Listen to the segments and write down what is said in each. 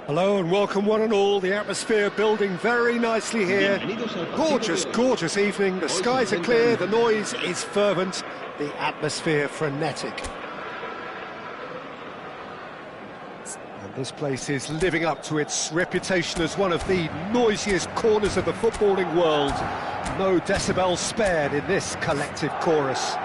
Hello and welcome one and all, the atmosphere building very nicely here. Gorgeous, gorgeous evening, the skies are clear, the noise is fervent, the atmosphere frenetic. And this place is living up to its reputation as one of the noisiest corners of the footballing world. No decibels spared in this collective chorus.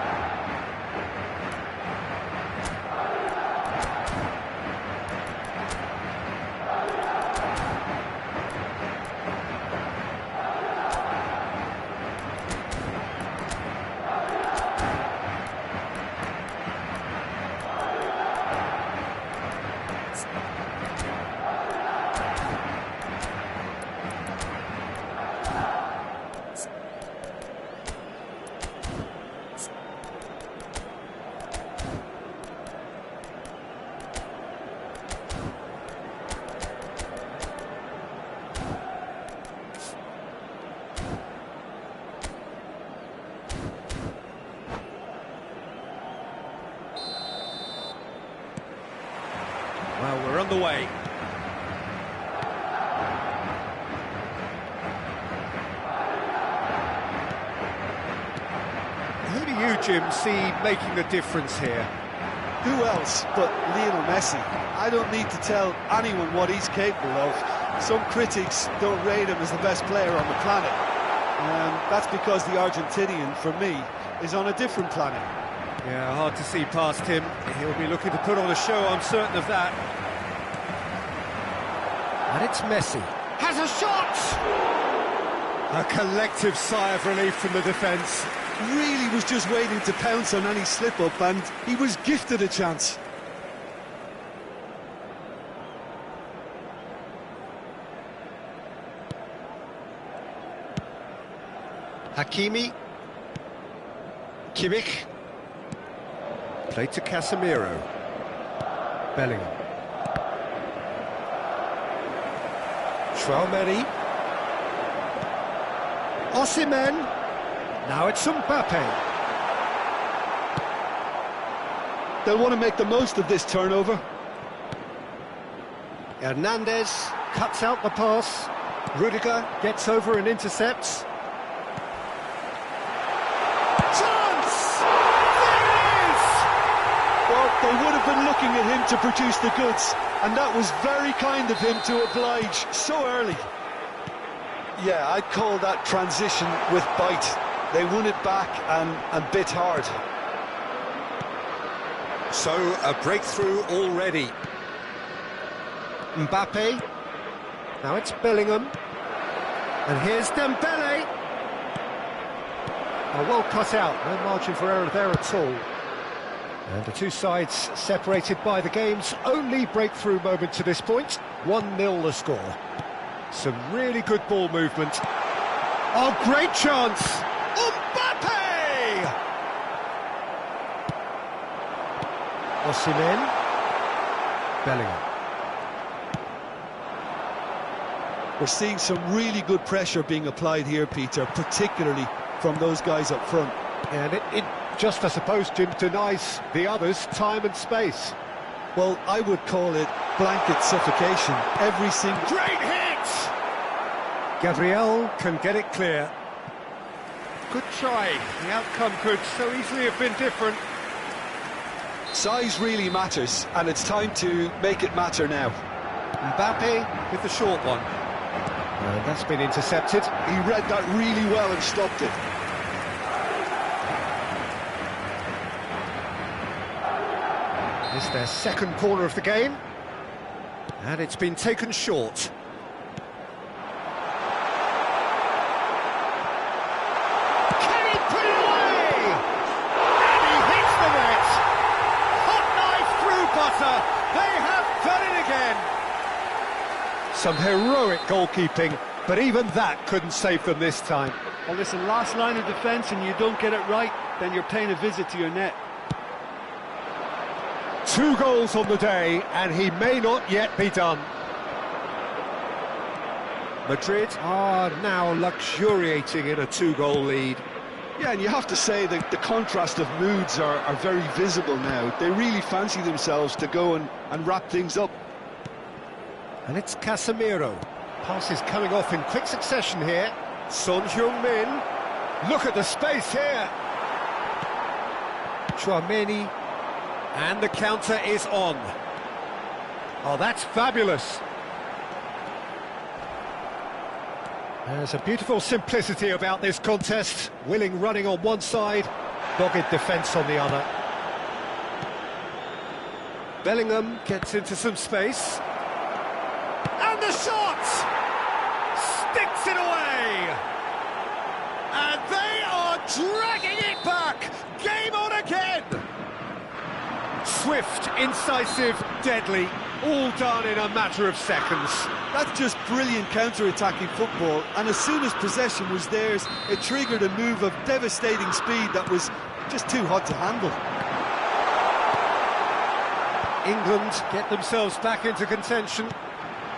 Well, we're on the way. Who do you, Jim, see making the difference here? Who else but Lionel Messi? I don't need to tell anyone what he's capable of. Some critics don't rate him as the best player on the planet. That's because the Argentinian, for me, is on a different planet. Yeah, hard to see past him. He'll be looking to put on a show, I'm certain of that. And it's Messi. Has a shot! A collective sigh of relief from the defence. Really was just waiting to pounce on any slip-up, and he was gifted a chance. Hakimi. Kimmich. Played to Casemiro. Bellingham. Traoré. Osimhen. Now it's Mbappe. They'll want to make the most of this turnover. Hernandez cuts out the pass. Rudiger gets over and intercepts. They would have been looking at him to produce the goods, and that was very kind of him to oblige so early. Yeah, I'd call that transition with bite. They won it back and bit hard. So, a breakthrough already. Mbappe. Now it's Bellingham. And here's Dembele. Oh, well cut out, no margin for error there at all. And the two sides separated by the game's only breakthrough moment to this point. 1-0 the score. Some really good ball movement. Oh, great chance! Mbappe! Osimhen. Bellingham. We're seeing some really good pressure being applied here, Peter, particularly from those guys up front. And it just, I suppose, Jim, denies the others time and space. Well, I would call it blanket suffocation. Every single... Great hit! Gabriel can get it clear. Good try. The outcome could so easily have been different. Size really matters, and it's time to make it matter now. Mbappe with the short one. And that's been intercepted. He read that really well and stopped it. This is their second corner of the game. And it's been taken short. Can he put it away? And he hits the net. Hot knife through butter. They have done it again. Some heroic goalkeeping, but even that couldn't save them this time. Well, listen, last line of defence and you don't get it right, then you're paying a visit to your net. 2 goals on the day, and he may not yet be done. Madrid are now luxuriating in a 2-goal lead. Yeah, and you have to say that the contrast of moods are very visible now. They really fancy themselves to go and wrap things up. And it's Casemiro. Passes coming off in quick succession here. Son Heung-min. Look at the space here. Tchouaméni. And the counter is on. Oh, that's fabulous. There's a beautiful simplicity about this contest. Willing running on one side, dogged defence on the other. Bellingham gets into some space. And the shot! Sticks it away! And they are dragging it back! Game on again! Swift, incisive, deadly, all done in a matter of seconds. That's just brilliant counter-attacking football, and as soon as possession was theirs, it triggered a move of devastating speed that was just too hot to handle. England get themselves back into contention.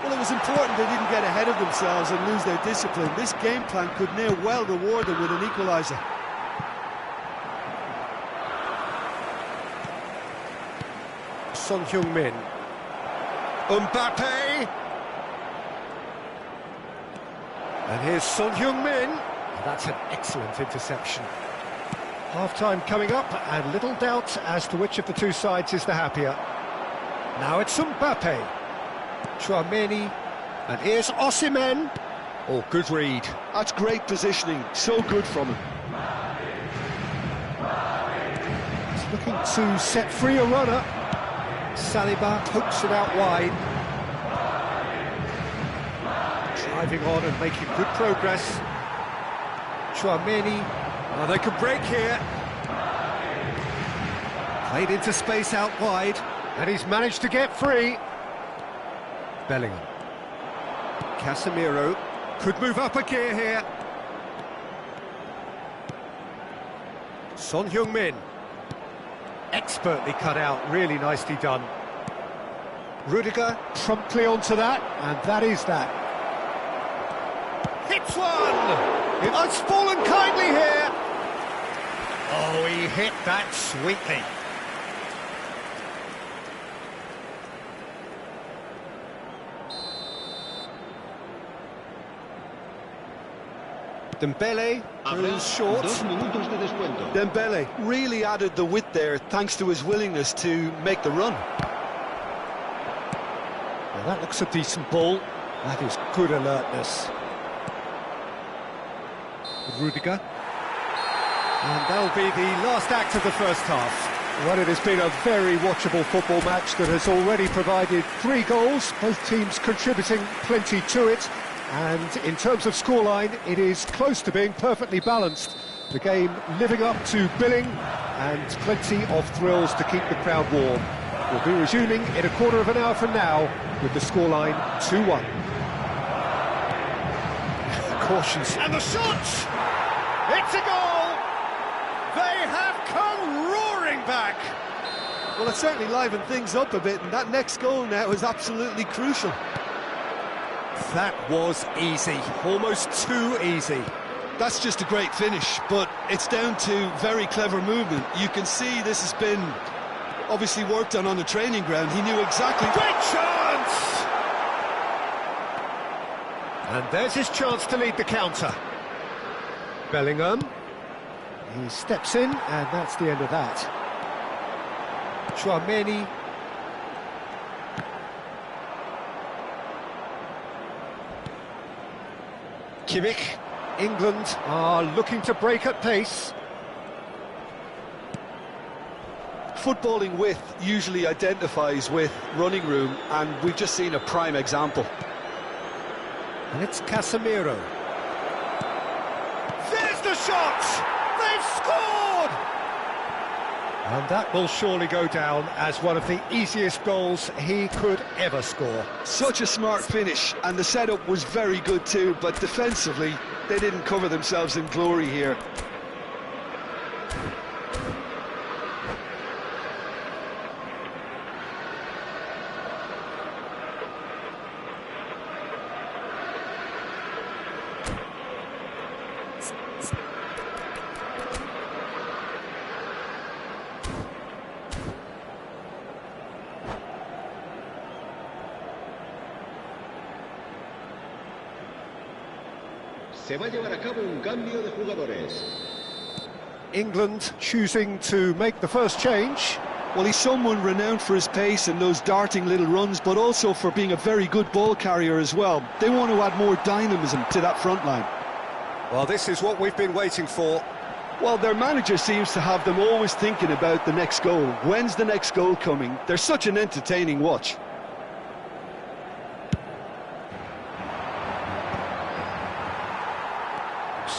Well, it was important they didn't get ahead of themselves and lose their discipline. This game plan could near well reward them with an equaliser. Son Heung-min. Mbappe! And here's Son Heung-min. That's an excellent interception. Half-time coming up, and little doubt as to which of the two sides is the happier. Now it's Mbappe. Tchouaméni. And here's Osimhen. Oh, good read. That's great positioning. So good from him. He's looking to set free a runner. Saliba pokes it out wide. Driving on and making good progress. Tchouaméni. Oh, they can break here. Played into space out wide. And he's managed to get free. Bellingham. Casemiro could move up a gear here. Son Heung-min. Expertly cut out, really nicely done. Rudiger promptly onto that, and that is that. Hits one! It has fallen kindly here. Oh, he hit that sweetly. Dembele goes short. Dembele really added the width there thanks to his willingness to make the run. Well, that looks a decent ball. That is good alertness. Rudiger. And that'll be the last act of the first half. Well, it has been a very watchable football match that has already provided 3 goals, both teams contributing plenty to it. And in terms of scoreline, it is close to being perfectly balanced. The game living up to billing and plenty of thrills to keep the crowd warm. We'll be resuming in a quarter of an hour from now with the scoreline 2-1. Cautions. And the shot! It's a goal! They have come roaring back! Well, it certainly livened things up a bit, and that next goal now is absolutely crucial. That was easy, almost too easy. That's just a great finish, but it's down to very clever movement. You can see this has been obviously worked on the training ground. He knew exactly... Great chance! And there's his chance to lead the counter. Bellingham. He steps in, and that's the end of that. Chouameni. Kimmich. England are looking to break at pace. Footballing width usually identifies with running room, and we've just seen a prime example. And it's Casemiro. There's the shot! They've scored! And that will surely go down as one of the easiest goals he could ever score. Such a smart finish, and the setup was very good too, but defensively, they didn't cover themselves in glory here. Se va a llevar a cabo un cambio de jugadores. England choosing to make the first change. Well, he's someone renowned for his pace and those darting little runs, but also for being a very good ball carrier as well. They want to add more dynamism to that front line. Well, this is what we've been waiting for. Well, their manager seems to have them always thinking about the next goal. When's the next goal coming? They're such an entertaining watch.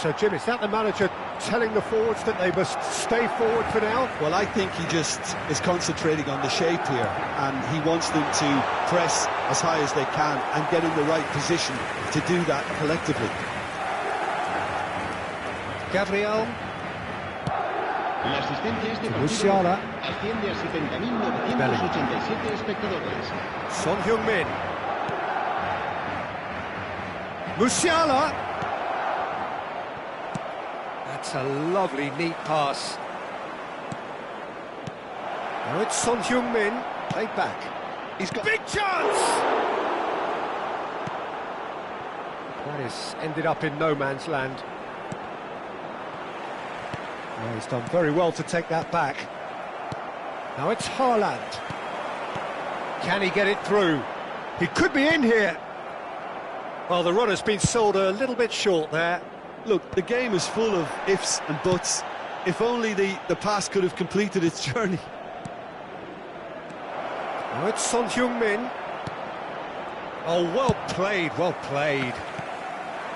So, Jim, is that the manager telling the forwards that they must stay forward for now? Well, I think he just is concentrating on the shape here, and he wants them to press as high as they can and get in the right position to do that collectively. Gabriel. La asistencia a este partido Musiala. asciende a 70.987 espectadores. Son Heung-min. Musiala. That's a lovely, neat pass. Now it's Son Heung-min, played back. He's got big chance! That is ended up in no man's land. Well, he's done very well to take that back. Now it's Haaland. Can he get it through? He could be in here. Well, the runner's been sold a little bit short there. Look, the game is full of ifs and buts. If only the pass could have completed its journey. Now it's Son Heung-min. Oh, well played, well played.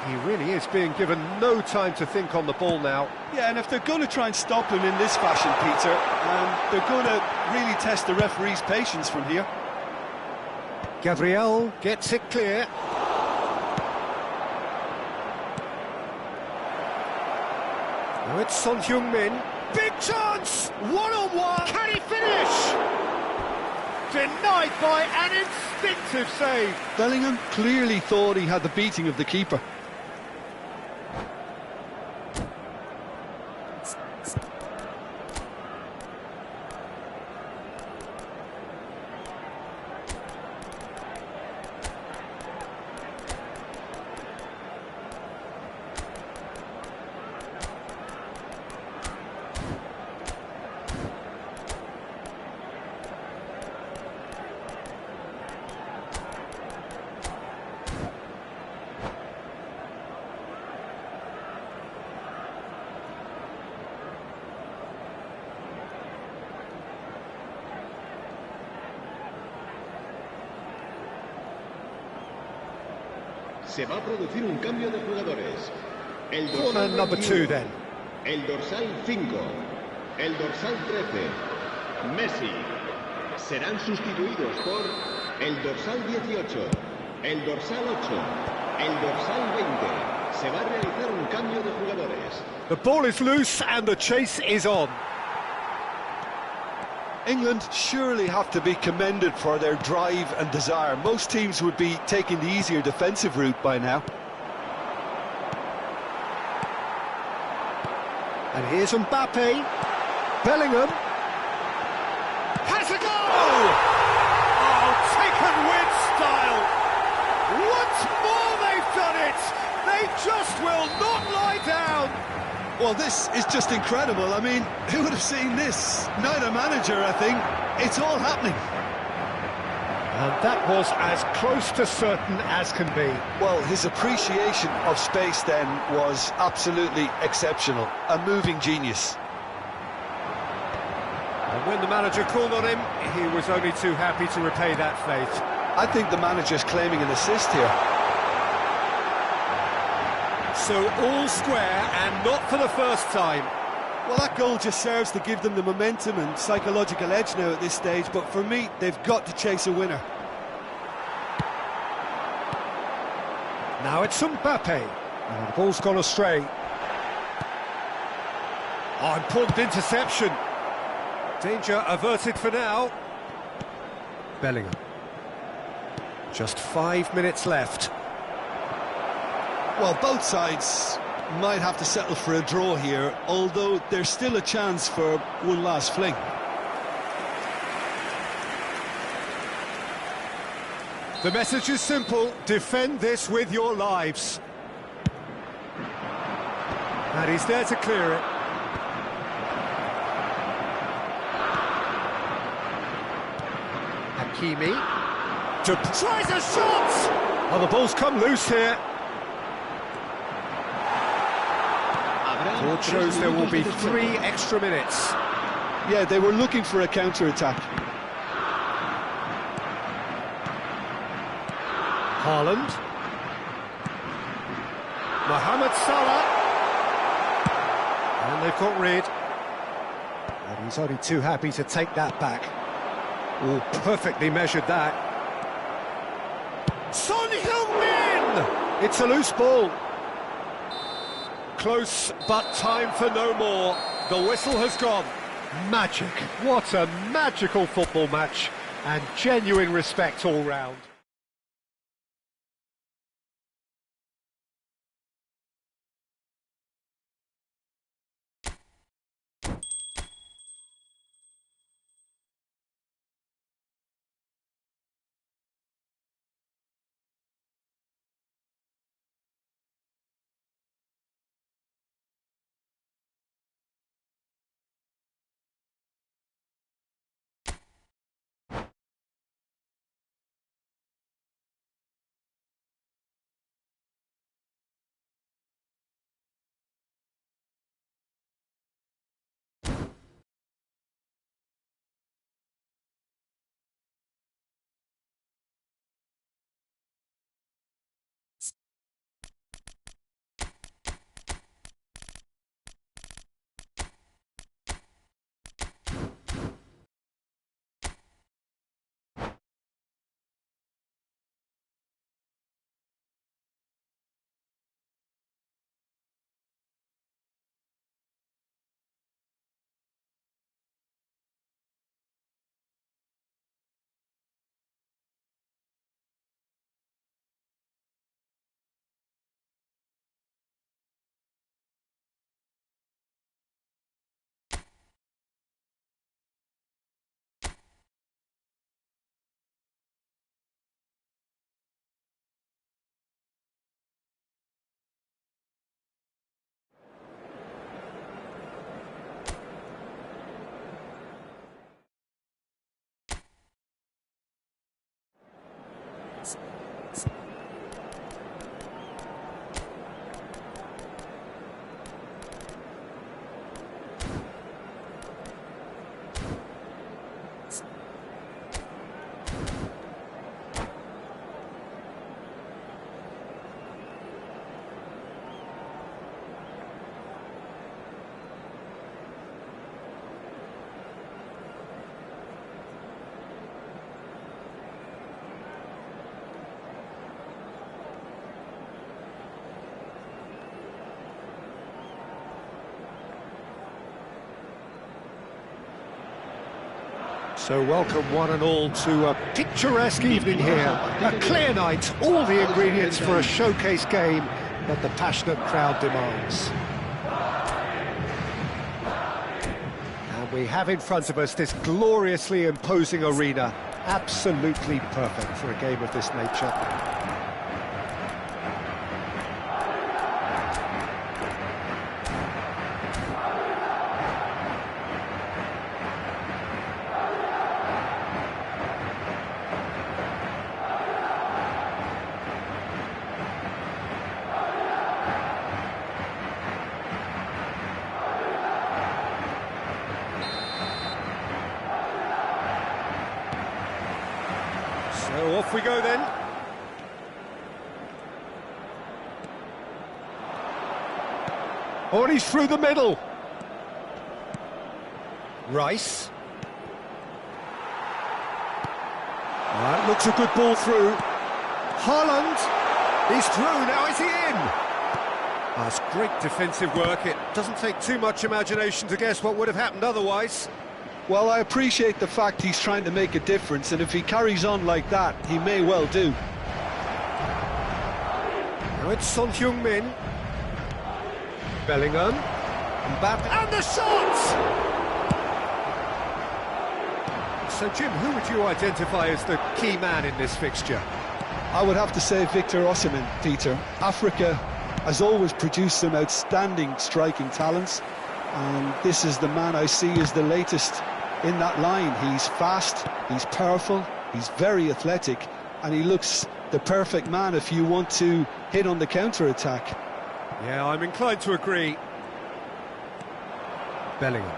He really is being given no time to think on the ball now. Yeah, and if they're going to try and stop him in this fashion, Peter, they're going to really test the referee's patience from here. Gabriel gets it clear. Now it's Son Heung-min. Big chance! One-on-one! Can he finish? Denied by an instinctive save. Bellingham clearly thought he had the beating of the keeper. Se va a producir un cambio de jugadores. El Corner dorsal number 2 then. El dorsal 5. El dorsal 13. Messi. Serán sustituidos por el dorsal 18. El dorsal 8. El dorsal 20. Se va a realizar un cambio de jugadores. The ball is loose and the chase is on. England surely have to be commended for their drive and desire. Most teams would be taking the easier defensive route by now. And here's Mbappe. Bellingham. Has a goal! Oh, taken with style. Once more they've done it. They just will not lie down. Well, this is just incredible. I mean, who would have seen this? Neither manager, I think. It's all happening. And that was as close to certain as can be. Well, his appreciation of space then was absolutely exceptional. A moving genius. And when the manager called on him, he was only too happy to repay that faith. I think the manager's claiming an assist here. So all square, and not for the first time. Well, that goal just serves to give them the momentum and psychological edge now at this stage, but for me, they've got to chase a winner. Now it's Mbappe. Oh, the ball's gone astray. Oh, important interception. Danger averted for now. Bellingham. Just 5 minutes left. Well, both sides might have to settle for a draw here, although there's still a chance for one last fling. The message is simple: defend this with your lives. And he's there to clear it. Hakimi tries a shot! Oh, the ball's come loose here. Board shows there will be 3 extra minutes. Yeah, they were looking for a counter-attack. Haaland. Mohamed Salah. And they've got rid. And he's only too happy to take that back. Oh, perfectly measured that. Son Heung-min! It's a loose ball. Close, but time for no more. The whistle has gone. Magic. What a magical football match. And genuine respect all round. So welcome one and all to a picturesque evening here. A clear night, all the ingredients for a showcase game that the passionate crowd demands. And we have in front of us this gloriously imposing arena, absolutely perfect for a game of this nature. So off we go then. Oh, and he's through the middle. Rice. That looks a good ball through. Haaland. He's through, now is he in? That's great defensive work. It doesn't take too much imagination to guess what would have happened otherwise. Well, I appreciate the fact he's trying to make a difference, and if he carries on like that, he may well do. Now it's Son Heung-min. Bellingham. Mbappe. And the shot! So, Jim, who would you identify as the key man in this fixture? I would have to say Victor Osimhen, Peter. Africa has always produced some outstanding striking talents, and this is the man I see as the latest in that line. He's fast, he's powerful, he's very athletic, and he looks the perfect man if you want to hit on the counter-attack. Yeah, I'm inclined to agree. Bellingham.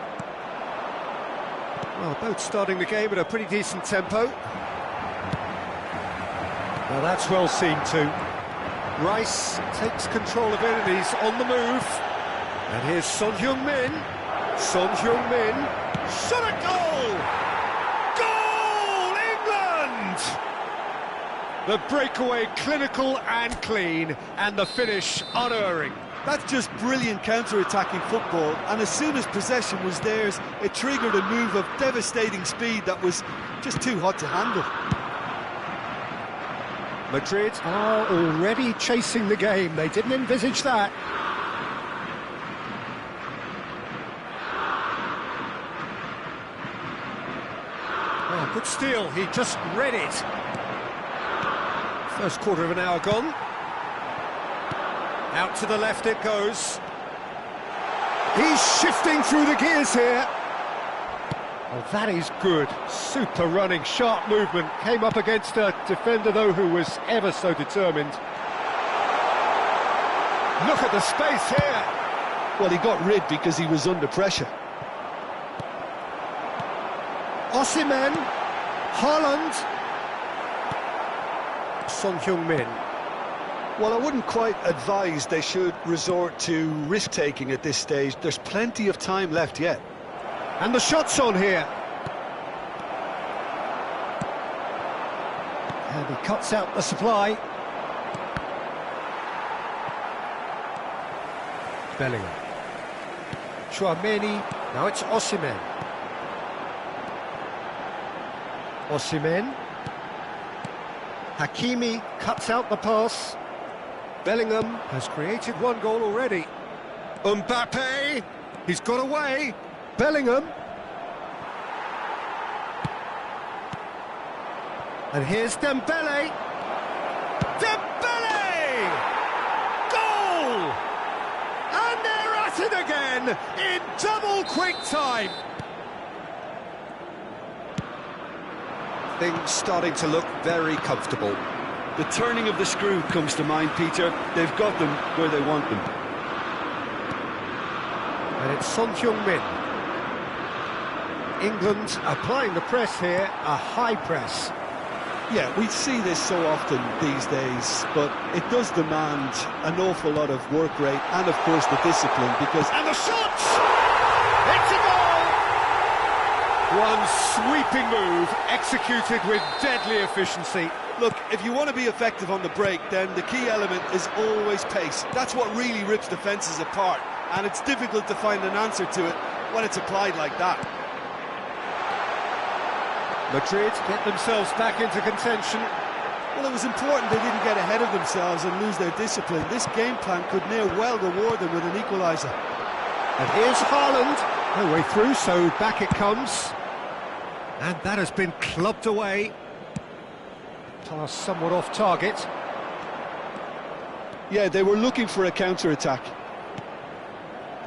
Well, both starting the game at a pretty decent tempo. Now that's well seen too. Rice takes control of it and he's on the move. And here's Son Heung-min. Son Heung-min. Shot at goal! Goal! England! The breakaway clinical and clean, and the finish unerring. That's just brilliant counter-attacking football, and as soon as possession was theirs, it triggered a move of devastating speed that was just too hot to handle. Madrid are already chasing the game. They didn't envisage that. Oh, good steal. He just read it. First quarter of an hour gone. Out to the left it goes. He's shifting through the gears here. Oh, that is good. Super running, sharp movement. Came up against a defender, though, who was ever so determined. Look at the space here. Well, he got rid because he was under pressure. Osimhen. Haaland. Son Heung-min. Well, I wouldn't quite advise they should resort to risk-taking at this stage. There's plenty of time left yet. And the shot's on here. And he cuts out the supply. Bellingham. Tchouaméni. Now it's Osimhen. Osimhen. Hakimi cuts out the pass. Bellingham has created one goal already. Mbappe. He's got away. Bellingham. And here's Dembele. Dembele! Goal! And they're at it again in double quick time. Things starting to look very comfortable. The turning of the screw comes to mind, Peter. They've got them where they want them. And it's Son Heung-min. England applying the press here, a high press. Yeah, we see this so often these days, but it does demand an awful lot of work rate and, of course, the discipline, because... And the shot! It's a goal! One sweeping move, executed with deadly efficiency. Look, if you want to be effective on the break, then the key element is always pace. That's what really rips defences apart, and it's difficult to find an answer to it when it's applied like that. Madrid get themselves back into contention. Well, it was important they didn't get ahead of themselves and lose their discipline. This game plan could near well reward them with an equaliser. And here's Haaland. No way through, so back it comes. And that has been clubbed away. Pass somewhat off target. Yeah, they were looking for a counter-attack.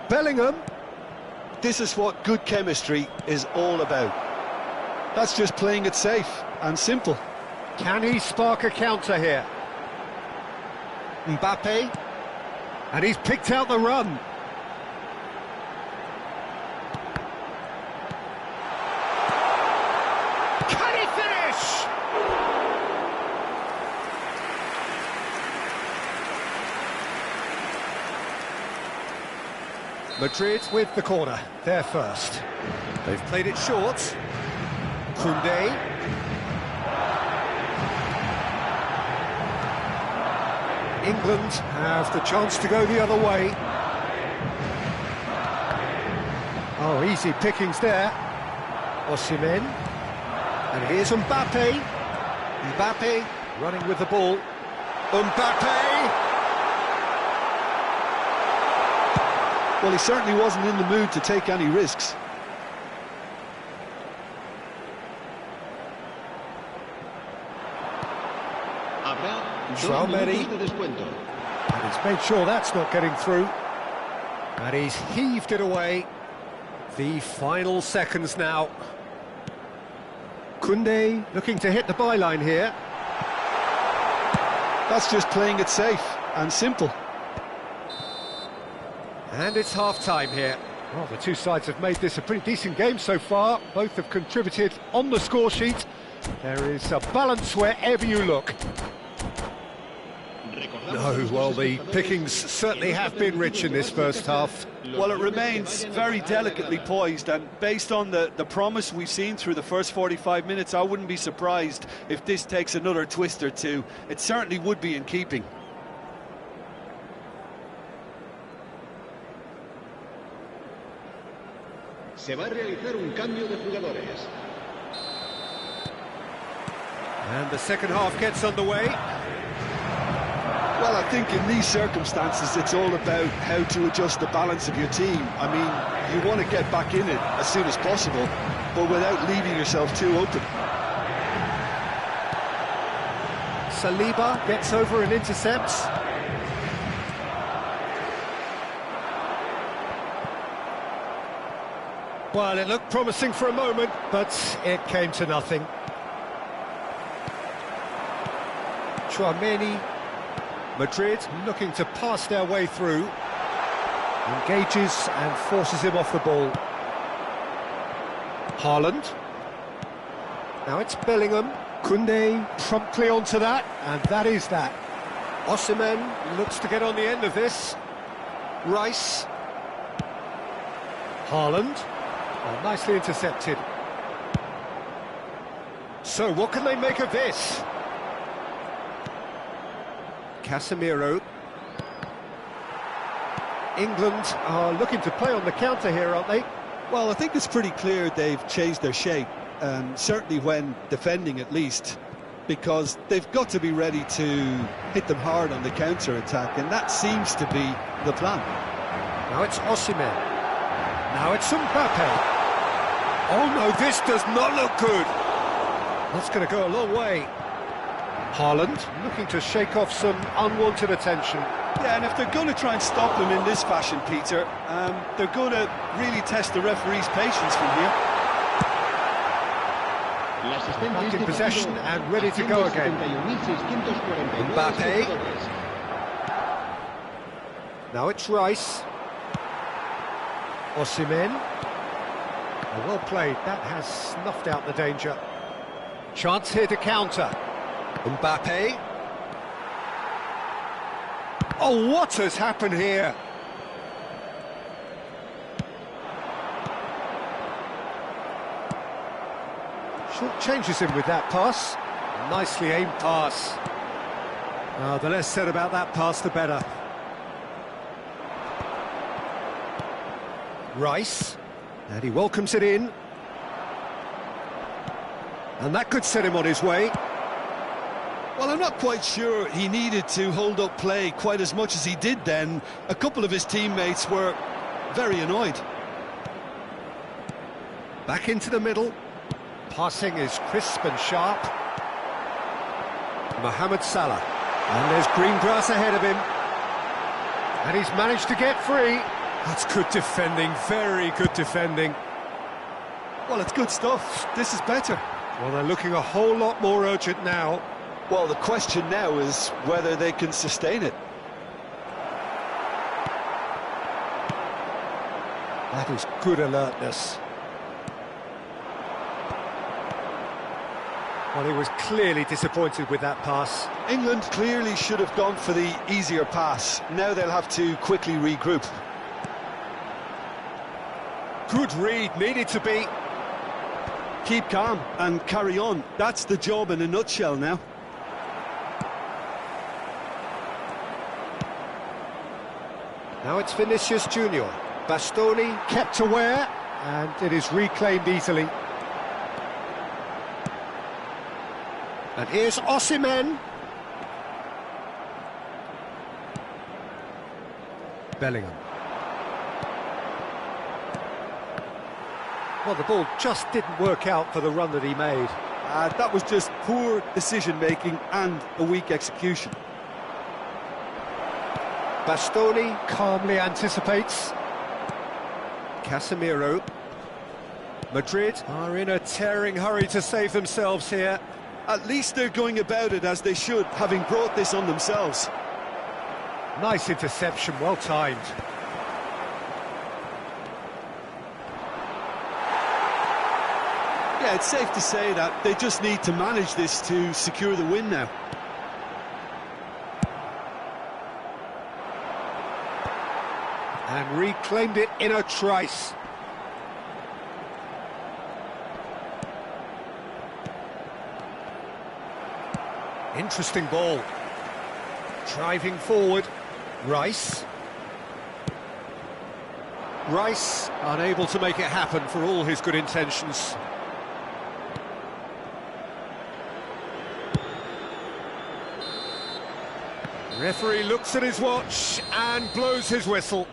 Bellingham. This is what good chemistry is all about. That's just playing it safe and simple. Can he spark a counter here? Mbappe. And he's picked out the run. Can he finish? Madrid with the corner, they're first. They've played it short. Koundé. England have the chance to go the other way. Oh, easy pickings there. Osimhen. And here's Mbappe. Mbappe running with the ball. Mbappe! Well, he certainly wasn't in the mood to take any risks. Traoré. And he's made sure that's not getting through. And he's heaved it away. The final seconds now. Koundé looking to hit the byline here. That's just playing it safe and simple. And it's half-time here. Well, the two sides have made this a pretty decent game so far. Both have contributed on the score sheet. There is a balance wherever you look. No, well, the pickings certainly have been rich in this first half. Well, it remains very delicately poised, and based on the promise we've seen through the first 45 minutes, I wouldn't be surprised if this takes another twist or two. It certainly would be in keeping. Se va a realizar un cambio de jugadores. And the second half gets underway. Well, I think in these circumstances, it's all about how to adjust the balance of your team. I mean, you want to get back in it as soon as possible, but without leaving yourself too open. Saliba gets over and intercepts. Well, it looked promising for a moment, but it came to nothing. Tchouaméni. Madrid looking to pass their way through. Engages and forces him off the ball. Haaland. Now it's Bellingham. Koundé promptly onto that, and that is that. Osimhen looks to get on the end of this. Rice. Haaland. Oh, nicely intercepted. So what can they make of this? Casemiro. England are looking to play on the counter here, aren't they? Well, I think it's pretty clear they've changed their shape, certainly when defending at least, because they've got to be ready to hit them hard on the counter-attack, and that seems to be the plan. Now it's Osimhen. Now it's Mbappe. Oh no, this does not look good. That's going to go a long way. Haaland looking to shake off some unwanted attention. Yeah, and if they're going to try and stop them in this fashion, Peter, they're going to really test the referee's patience from here. Back in possession and ready to go again. Mbappe. Now it's Rice. Osimhen. Oh, well played. That has snuffed out the danger. Chance here to counter. Mbappe. Oh, what has happened here? Short changes him with that pass. Nicely aimed pass. The less said about that pass, the better. Rice. And he welcomes it in. And that could set him on his way. Well, I'm not quite sure he needed to hold up play quite as much as he did then. A couple of his teammates were very annoyed. Back into the middle. Passing is crisp and sharp. Mohamed Salah. And there's green grass ahead of him. And he's managed to get free. That's good defending, very good defending. Well, it's good stuff. This is better. Well, they're looking a whole lot more urgent now. Well, the question now is whether they can sustain it. That is good alertness. Well, he was clearly disappointed with that pass. England clearly should have gone for the easier pass. Now they'll have to quickly regroup. Good read, needed to be. Keep calm and carry on. That's the job in a nutshell now. Now it's Vinicius Junior. Bastoni kept aware, and it is reclaimed easily. And here's Osimhen. Bellingham. Well, the ball just didn't work out for the run that he made. That was just poor decision-making and a weak execution. Bastoni calmly anticipates. Casemiro. Madrid are in a tearing hurry to save themselves here. At least they're going about it as they should, having brought this on themselves. Nice interception, well timed. Yeah, it's safe to say that they just need to manage this to secure the win now. And reclaimed it in a trice. Interesting ball. Driving forward. Rice. Rice unable to make it happen for all his good intentions. Referee looks at his watch and blows his whistle.